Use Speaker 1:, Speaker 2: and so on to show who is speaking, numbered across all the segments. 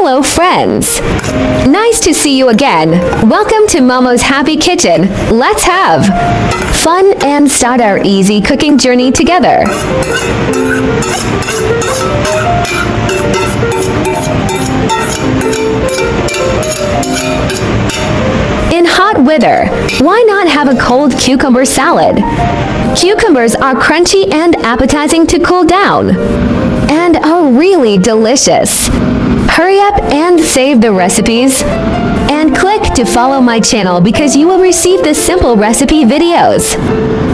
Speaker 1: Hello friends! Nice to see you again. Welcome to Momo's Happy Kitchen. Let's have fun and start our easy cooking journey together. In hot weather, why not have a cold cucumber salad? Cucumbers are crunchy and appetizing to cool down, and are really delicious. Hurry up and save the recipes, and click to follow my channel because you will receive the simple recipe videos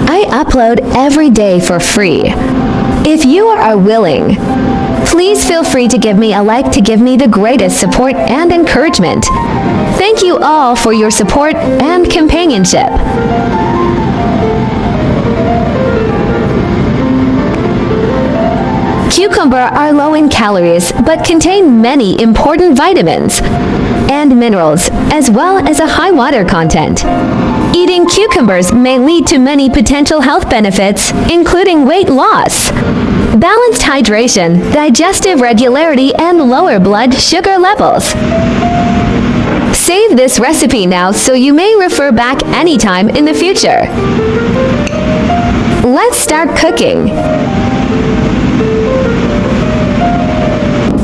Speaker 1: I upload every day for free. If you are willing, please feel free to give me a like to give me the greatest support and encouragement. Thank you all for your support and companionship. Cucumber are low in calories but contain many important vitamins and minerals as well as a high water content. Eating cucumbers may lead to many potential health benefits, including weight loss, balanced hydration, digestive regularity, and lower blood sugar levels. Save this recipe now so you may refer back anytime in the future. Let's start cooking.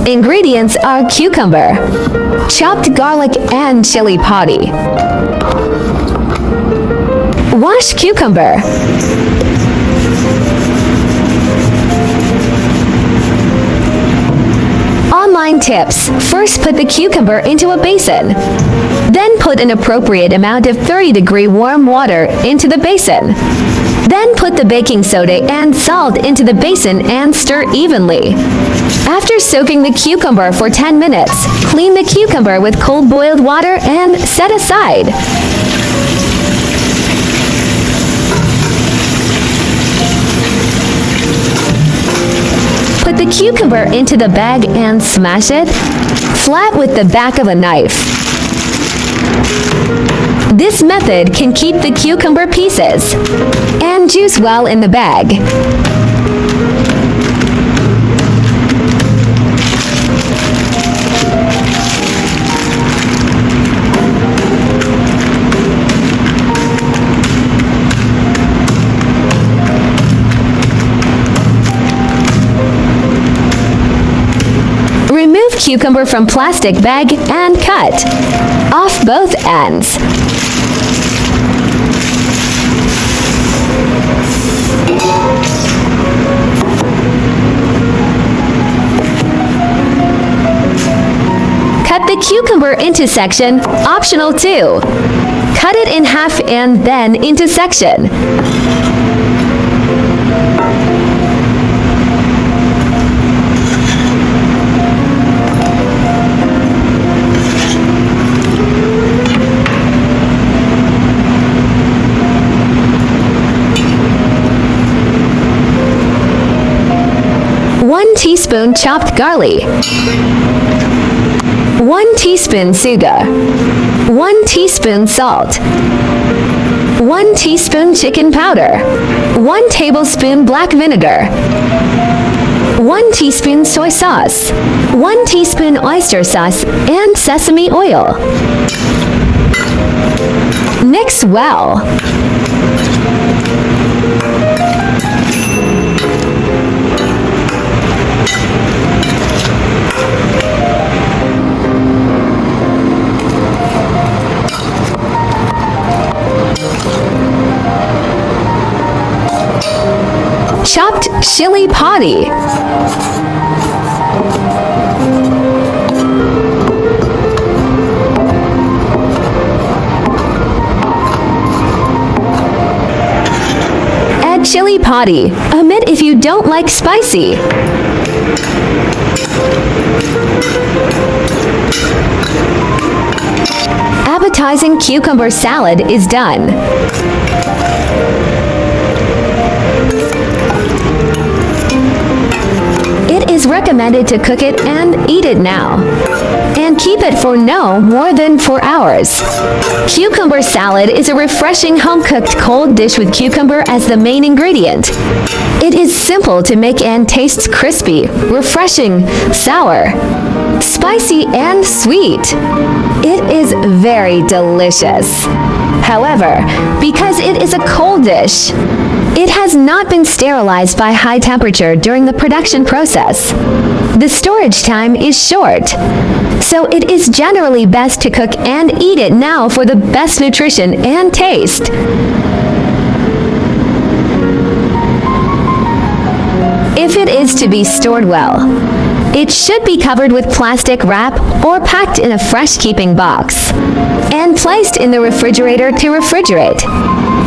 Speaker 1: Ingredients are cucumber, chopped garlic and chili potty. Wash cucumber. Online tips. First, put the cucumber into a basin. Then put an appropriate amount of 30-degree warm water into the basin. Then put the baking soda and salt into the basin and stir evenly. After soaking the cucumber for 10 minutes, clean the cucumber with cold boiled water and set aside. Put the cucumber into the bag and smash it flat with the back of a knife. This method can keep the cucumber pieces and juice well in the bag. Remove cucumber from plastic bag and cut off both ends. Cut the cucumber into section, optional too. Cut it in half and then into section. One teaspoon chopped garlic, 1 teaspoon sugar, 1 teaspoon salt, 1 teaspoon chicken powder, 1 tablespoon black vinegar, 1 teaspoon soy sauce, 1 teaspoon oyster sauce, and sesame oil. Mix well. Chopped chili potty. Add chili potty. Omit if you don't like spicy. Appetizing cucumber salad is done. It is recommended to cook it and eat it now, and keep it for no more than 4 hours. Cucumber salad is a refreshing home-cooked cold dish with cucumber as the main ingredient. It is simple to make and tastes crispy, refreshing, sour, spicy and sweet. It is very delicious. However, because it is a cold dish, it has not been sterilized by high temperature during the production process. The storage time is short, so it is generally best to cook and eat it now for the best nutrition and taste. If it is to be stored well, it should be covered with plastic wrap or packed in a fresh-keeping box and placed in the refrigerator to refrigerate.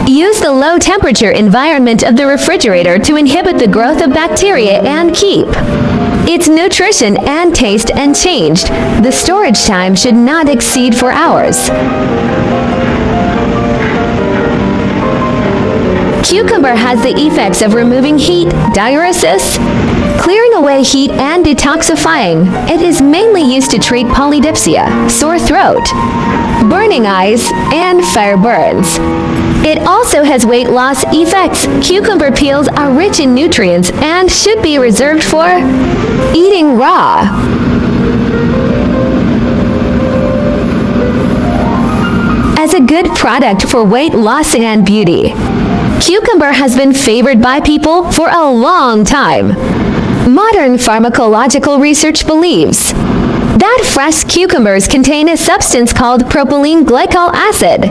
Speaker 1: Use the low-temperature environment of the refrigerator to inhibit the growth of bacteria and keep its nutrition and taste unchanged. The storage time should not exceed 4 hours. Cucumber has the effects of removing heat, diuresis, clearing away heat, and detoxifying. It is mainly used to treat polydipsia, sore throat, burning eyes, and fire burns. It also has weight loss effects. Cucumber peels are rich in nutrients and should be reserved for eating raw. As a good product for weight loss and beauty, cucumber has been favored by people for a long time. Modern pharmacological research believes that fresh cucumbers contain a substance called propylene glycol acid,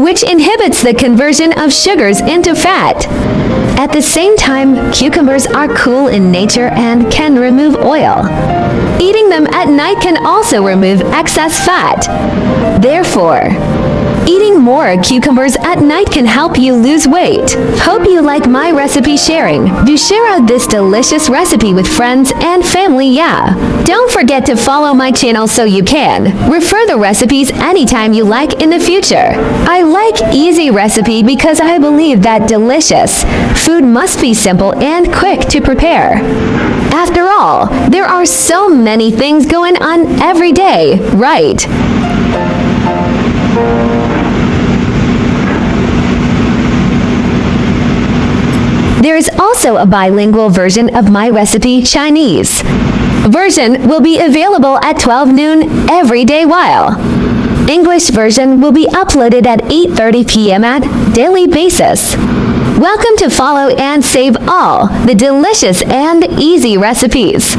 Speaker 1: which inhibits the conversion of sugars into fat. At the same time, cucumbers are cool in nature and can remove oil. Eating them at night can also remove excess fat. Therefore, eating more cucumbers at night can help you lose weight. Hope you like my recipe sharing. Do share out this delicious recipe with friends and family, yeah. Don't forget to follow my channel so you can refer the recipes anytime you like in the future. I like easy recipe because I believe that delicious food must be simple and quick to prepare. After all, there are so many things going on every day, right? There is also a bilingual version of my recipe, Chinese version will be available at 12 noon every day, while English version will be uploaded at 8:30 p.m. at daily basis. Welcome to follow and save all the delicious and easy recipes.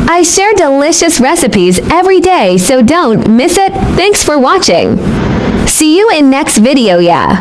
Speaker 1: I share delicious recipes every day, so don't miss it. Thanks for watching. See you in next video, yeah.